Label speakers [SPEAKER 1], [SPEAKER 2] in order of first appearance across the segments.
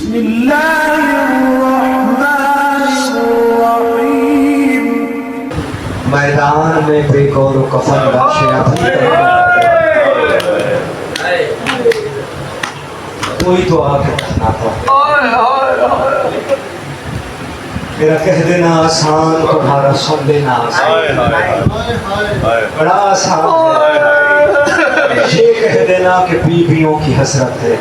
[SPEAKER 1] बिस्मिल्लाहिर्रहमानिर्रहीम।
[SPEAKER 2] मैदान में बेगौर कफन लाशियां कोई तो आके कहना था मेरा कह देना आसान, तुम्हारा सुन लेना आसान, बड़ा आसान है। ये कह देना कि बीवियों की हसरत है।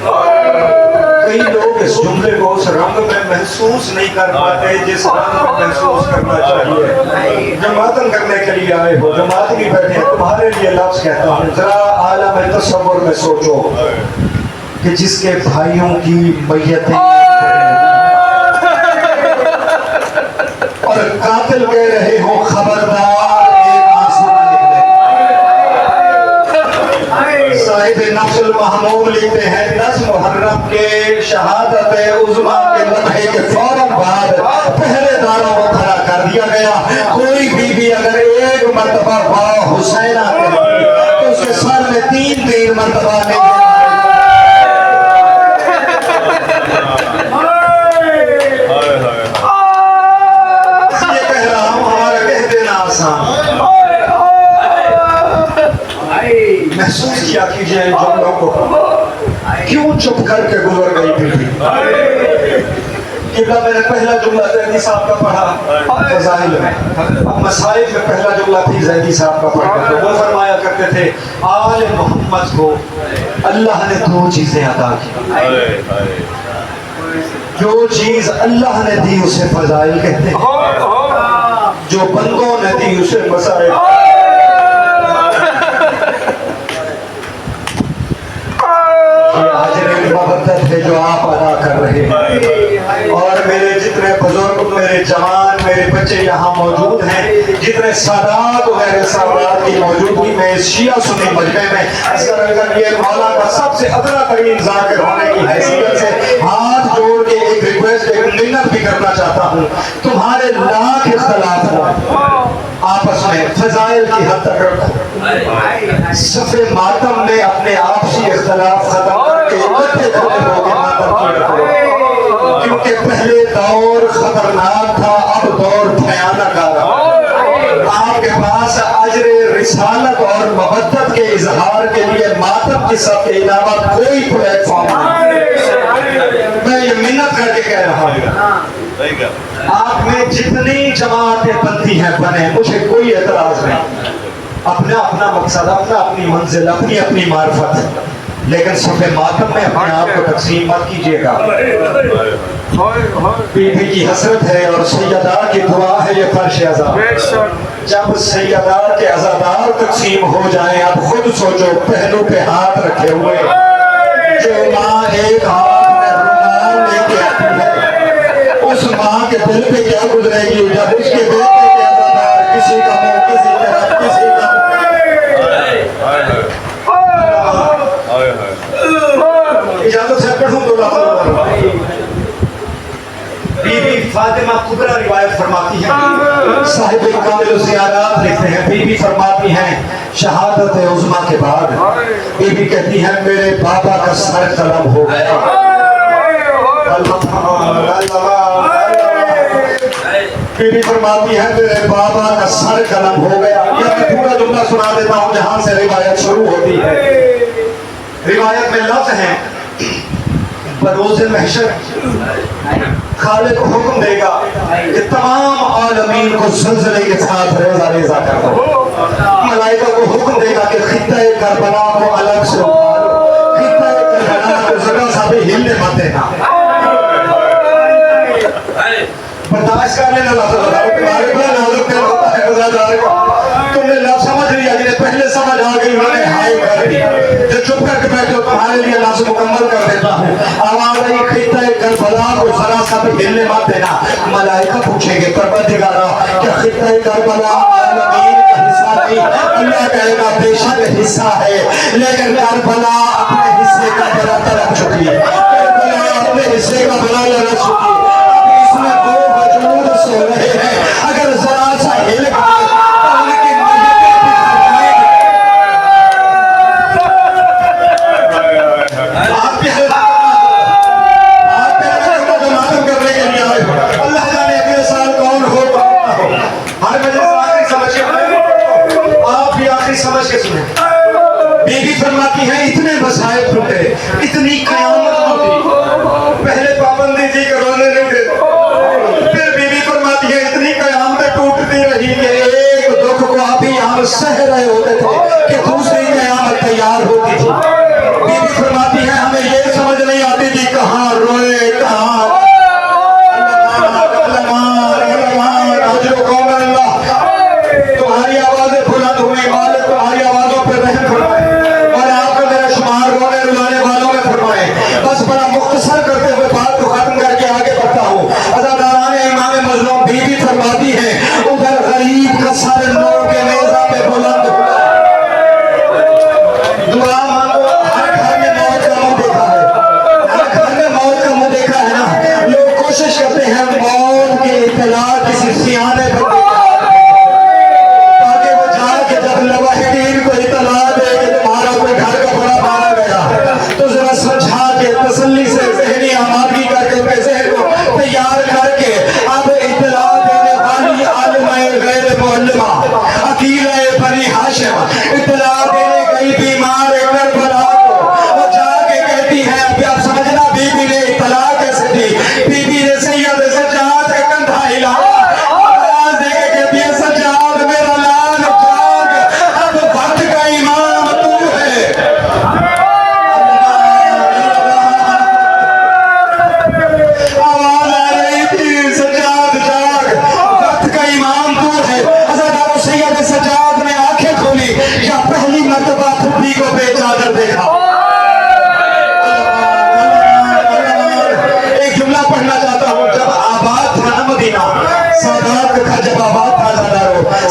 [SPEAKER 2] कई लोग इस जुमले को उस रंग में महसूस नहीं कर पाते जिस रंग में महसूस करना चाहिए। जमातन करने के लिए आए हो, जमात भी बैठे हैं, तुम्हारे लिए लफ्ज कहता हूँ, जरा आलम तसव्वुर में सोचो कि जिसके भाइयों की मैयतें और कातिल कह रहे हो खबरदार एक आंसू न निकले। साहिब नफ्सुल महमूम लिखते हैं 10 मुहर्रम के शहादत उज़्मा के लम्हे के फौरन बाद पहरेदारों को खड़ा कर दिया गया। कोई बीवी अगर एक मर्तबा वाह हुसैना कहती तो उसके सर में 3 मर्तबा नहीं महसूस किया कीजिए इन जुमलों को। क्यों चुप करके गुजर गई बीवी? किबला मैंने पहला जुमला जैदी साहब का पढ़ा फज़ाइल में, अब मसाइल में पहला जुमला थी जैदी साहब का पढ़ा। तो वो फरमाया करते थे आल मोहम्मद को अल्लाह ने 2 चीजें अता की। जो चीज अल्लाह ने दी उसे फज़ाइल कहते हैं, जो बंदों ने दी उसे मसाइल। है जो आप अदा कर रहे हैं। और मेरे जितने बुजुर्ग, मेरे जवान, मेरे बच्चे यहाँ मौजूद हैं, जितने सादात गैर सादात की मौजूदगी में शिया सुन्नी मजमे में ये मौला का सबसे अदना तरीन ज़ाकिर होने की हैसियत से हाथ जोड़ के एक रिक्वेस्ट, एक मिन्नत भी करना चाहता हूँ। तुम्हारे लाख इख्तलाफ हो आपस में फजाइल की हद तक रखो। सफ़े मातम में अपने आपसी इख्तलाफ खत्म करके क्योंकि पहले दौर खतरनाक था, अब दौर भयानक आ रहा है। आपके पास अजरे रिसालत और मोहब्बत के इजहार के लिए मातम की सब के अलावा कोई प्लेटफॉर्म नहीं। मैं ये मिन्नत करके कह रहा हूँ, आप में जितनी जमातें बनती हैं बने, मुझे कोई एतराज नहीं। अपना अपना मकसद, अपना अपनी मंजिल, अपनी अपनी मार्फत, लेकिन सफ़े मातम में अपने आप को तकसीम मत कीजिएगा। बीवी की हसरत है और सैयदा की दुआ है ये फर्श अज़ा। जब सैयदा के अज़ादार तकसीम हो जाए, आप खुद सोचो पहलू पे हाथ रखे हुए जो माँ एक हाथ में रुमाल लेके आती है, उस माँ के दिल पे क्या गुजरेगी जब उसके बेटे के अज़ादार किसी का मुंह किसी तरफ किसी का इजाजत से पढ़ूं तो बीबी फातिमा कुबरा रिवायत फरमाती है, साहिब कामिल ज़ियारात लिखते हैं, बीबी फरमाती हैं शहादत उज़्मा के बाद बीबी कहती है मेरे बाबा का सर कलम हो गया। बीबी फरमाती है मेरे बाबा का सर कलम हो गया। मैं पूरा जुमला सुना देता हूँ जहां से रिवायत शुरू होती है। रिवायत में लफ्ज़ है बरोज़े महशर खालिक को हुक्म देगा कि तमाम आलमीन को ज़ल्ज़ले के साथ रेज़ा रेज़ा कर दो। मलाइका को हुक्म देगा कि खित्ता करबला को अलग से उठाओ, खित्ता करबला को ज़रा सा भी हिलने मत देना। बर्दाश्त कर लेना लफ्ज़ तुम्हारे पर नाजुक दिल होता है गुज़ादार को। तुमने लफ्ज़ समझ लिया, जिन्हें पहले समझ आ गई उन्होंने हाय कर दी। जो चुप करके बैठो तुम्हारे लिए लफ्ज़ मुकम्मल कर देता हूँ। आवाज़ आई खित्ता करबला को ज़रा सा भी हिलने मत देना। मलाइका पूछेंगे परवरदिगारा क्या खित्ता करबला आलमीन का हिस्सा नहीं? अल्लाह कहेगा बेशक हिस्सा है, लेकिन करबला अपने हिस्से का बड़ा तरफ चुकी है, करबला अपने हिस्से का बड़ा लड़ा चुकी है। इसमें 2 वजूद सो रहे हैं, अगर जरा सा हिल गए आप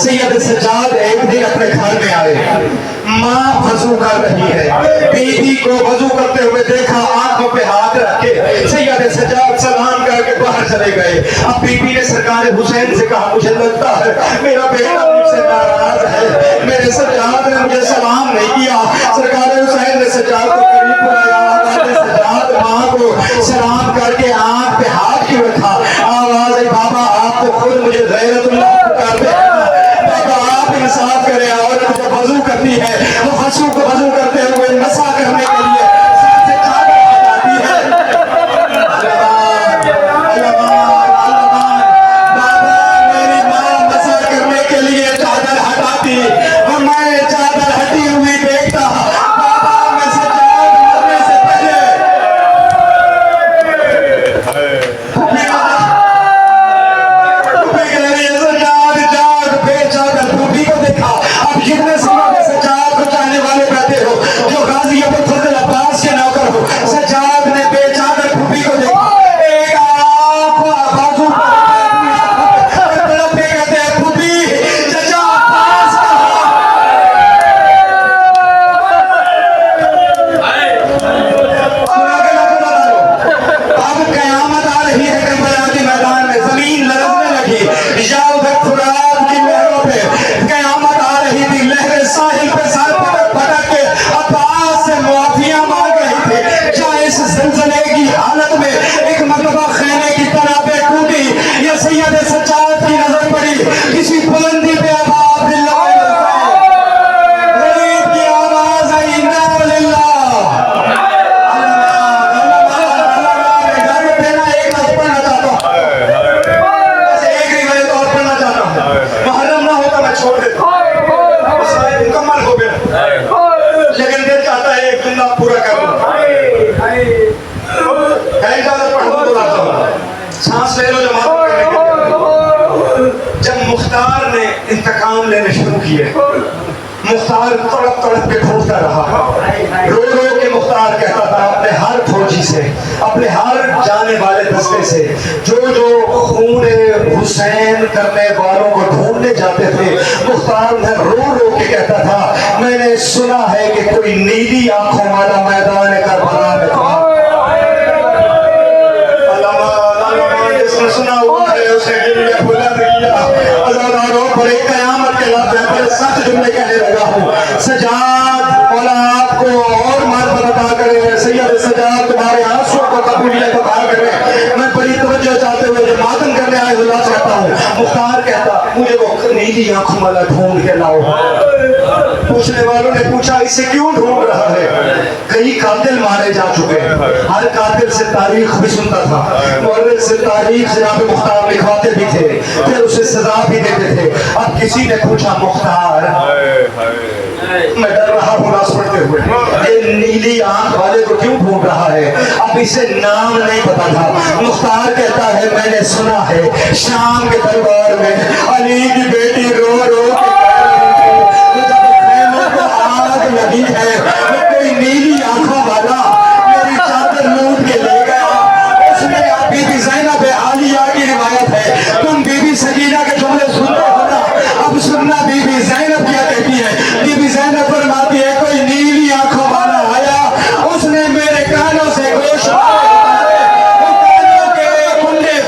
[SPEAKER 2] सैयद सज्जाद एक दिन अपने घर में आए, माँ वजू कर रही है, बीवी को वजू करते हुए देखा, आंखों पे हाथ रखे सैयद सज्जाद सलाम करके बाहर चले गए। अब बीवी ने सरकार हुसैन से कहा, मुझे लगता है मेरा बेटा मुझसे नाराज है, मेरे सज्जाद ने मुझे सलाम नहीं किया। सरकार हुसैन ने सज्जाद को करीब बुलाया, सज्जाद माँ को सलाम करके आंख पे हाथ क्यों रखा? आवाज है, बाबा आप तो खुद मुझे गैरतुल्लाह पुकारते हैं, बाबा आप इंसाफ करें। औरत जब वजू करती है वो हंसू को वजू करते हुए नशा करने के लिए सर से चादर हटाती है। बाबा मेरी माँ नशा करने के लिए चादर हटाती और मैं चादर हटी हुई देखता। बाबा मैं सज्जाद मरने से पहले सज्जाद जाग बेचादर भूमि को देखा। अब जितने सज्जाद को चाहने वाले बैठे हो, जो गाजियाबाद फजल अब्बास के नौकर हो, सज्जाद ने बेचादर भूमि को देखा। एक आंख बाजू पर तड़पे कहते हैं, भूमि चचा अब्बास अब कयामत आ रही है करबला के मैदान में, जमीन लरजने लगी। या उधर फुरात की लहरों पे कयामत आ रही थी, लहरें साहिल पे सर पटक पटक के अब्बास से मुआफिया मांग रही थी। क्या इस जलजले की हालत में एक मरतबा खैमे की तनाबे टूटी या सैयद सज्जाद की नजर पड़ी किसी बुलंदी पे? की आवाज आई, इन्ना लिल्लाह। मुहर्रम ना होता मैं छोड़ देता, मुकम्मल हो गया, लेकिन दिल चाहता है एक जुमला पूरा कर दूं। सांस ले लो जब मुख्तार ने इंतकाम लेने शुरू किए, मुख्तार तड़प तड़प के ढूंढता रहा, रो रो के मुख्तार कहता था अपने हर फौजी से, अपने हर जाने वाले दस्ते से, जो जो खून हुसैन करने वालों को ढूंढने जाते थे, मुख्तार ने रो रो के कहता था, मैंने सुना है कि कोई नीली आंखों वाला मैदान करबला में था। जिसने सुना हुआ है उसे गिरिया बुलंद किया। अज़ादारों बड़े कयामत के लाते हैं, बड़े सख्त जुमले कहने लगा हूँ। सज्जाद औलाद को और मर्तबा अता करे, सैयद सज्जाद तुम्हारे आंसुओं को कबूलियत अता करे। मैं बड़ी तवज्जो चाहते हुए जो मातम करने आए हुआ चाहता हूँ, मुख्तार कहता मुझे वो नीली आंखों वाला ढूंढ के लाओ। पूछने वालों ने पूछा इसे क्यों ढूंढ रहा है? कई कातिल मारे जा चुके हैं, हर कातिल से तारीख भी सुनता था, और से तारीख जनाब मुख्तार लिखवाते भी थे, फिर उसे सजा भी देते थे। अब किसी ने पूछा मुख्तार, मैं डर रहा हूँ नास पढ़ते हुए, ये नीली आंख वाले को क्यों ढूंढ रहा है? अब इसे नाम नहीं पता था। मुख्तार कहता है मैंने सुना है शाम के दरबार में अली की बेटी रो रो के जब खैमों को आग लगी है, कोई नीली आंखों वाला मेरी चादर लूट के ले गया। उसने बीबी ज़ैनब आलिया की रिवायत है, तुम बीबी सकीना के जुमले सुनते हो ना, अब सुनना बीबी ज़ैनब क्या कहती है। बीबी ज़ैनब फरमाती है कोई नीली आंखों वाला आया, उसने मेरे कानों से गोश्त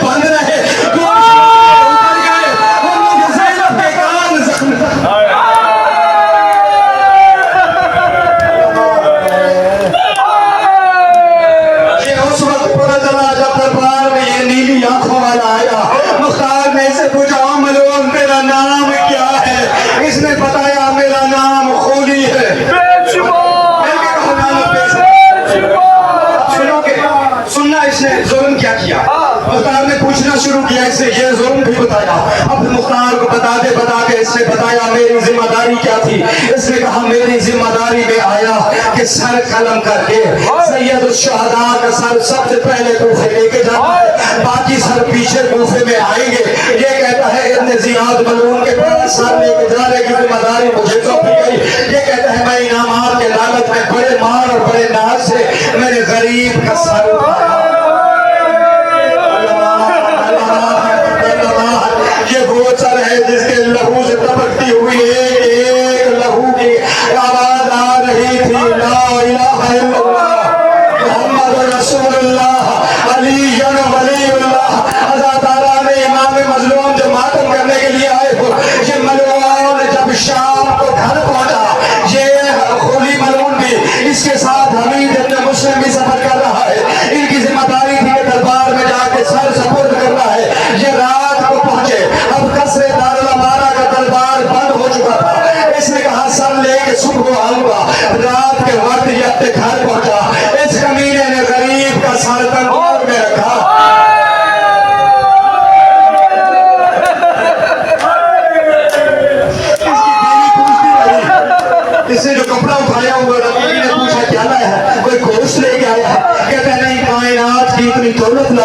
[SPEAKER 2] बंद रहे, उतर गए, ज़ैनब के कान जख्म। ये उस वक्त पता चला जब दरबार में ये नीली आंखों वाला आया। मुख्तार ने इसे पूछा मलूम तेरा नाम क्या है? इसने बताया मेरा नाम खूनी है। सुनना इसने जुल्म क्या किया? मुख्तार ने पूछना शुरू किया इससे, ये जुल्म भी बताया। अब मुख्तार को बताते इसने बताया मेरी जिम्मेदारी क्या थी। इसने कहा मेरी जिम्मेदारी में आया कि सर कलम करके सैयद शुहदा का सर सबसे पहले कूफे लेके जाना है, बाकी सर पीछे कूफे में आएंगे। ये कहता है इब्न जियाद मलून के पास सर लेके जाने की जिम्मेदारी मुझे सौंपी गई। ये कहता है मैं इनामात के लालच में बड़े मार और बड़े नाज से मैंने गरीब का सर उठाया। ये वो सर है जिसके लहू से तबक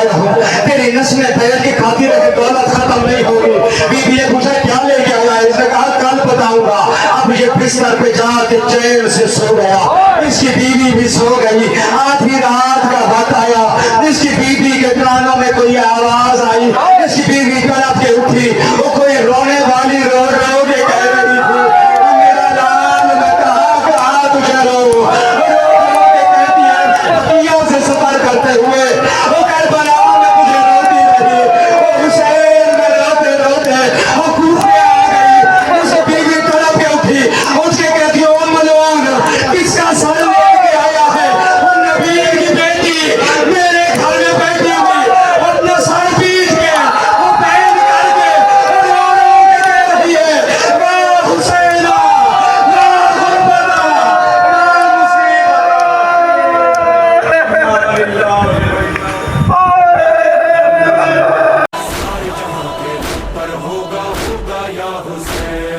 [SPEAKER 2] आया हूँ, तेरी नस्लें बैठ की खातिर है, दौलत खत्म नहीं होगी। बीबी ने पूछा क्या लेके आया, इसने कहा कल बताऊंगा। अब ये बिस्तर पे जाके चैन से सो गया, इसकी बीवी भी सो गई। आधी रात का वक्त आया, इसकी बीवी के कानों में कोई आवाज आई, इसकी बीवी तड़प के उठी, वो कोई रोने वाली रो रो के कह रही थी, मेरा लाल मैं कहा तुझे रो के कहती है, पतियों से सफर करते हुए वो करबला में मुझे रोती रही, वो हुसैन में रोते रोते वो कूफे आ गई। उसकी बीवी तड़प के उठी, उसके कहती ओ मलून किसका सर लेके आया है, वो नबी की बेटी मेरे घर में बैठी हुई, अपना सर पीट के वो बैठ करके रो रो के कह रही है, या हुसैना या गुरबता या मुसीबत।
[SPEAKER 3] पर होगा होगा या हुसैन।